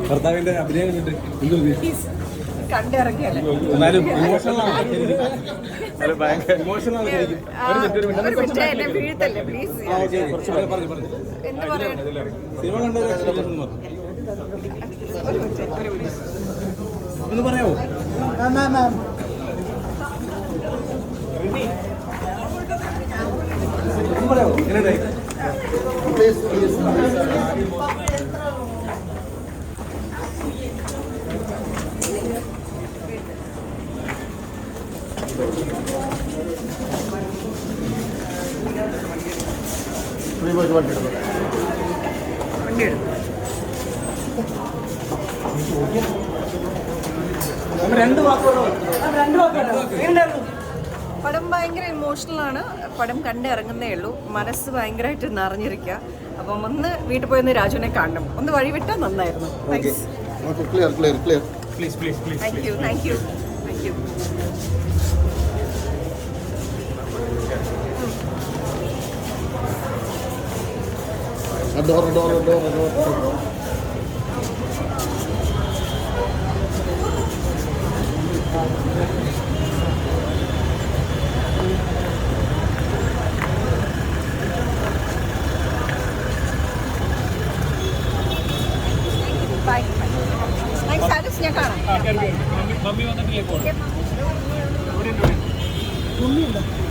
ഭർത്താവിന്റെ അഭിനയം കണ്ടിട്ട് കണ്ടിറങ്ങിയല്ലേ എന്നാലും എന്നെ വീഴ്ത്തല്ലേ പ്ലീസ്. എന്ത് പറയണം? സിനിമ കണ്ടു ഒന്ന് പറയാമോ? പറയാമോ എങ്ങനെയുണ്ടായി? പടം ഭയങ്കര ഇമോഷണലാണ്. പടം കണ്ടിറങ്ങുന്നേ ഉള്ളൂ. മനസ്സ് ഭയങ്കരമായിട്ട് നിറഞ്ഞിരിക്കുക. അപ്പം ഒന്ന് വീട്ടിൽ പോയി ഒന്ന് രാജുവിനെ കാണണം. ഒന്ന് വഴി വിട്ടാൽ നന്നായിരുന്നു. Thank you. ബൈ. ഞാൻ കാണാം.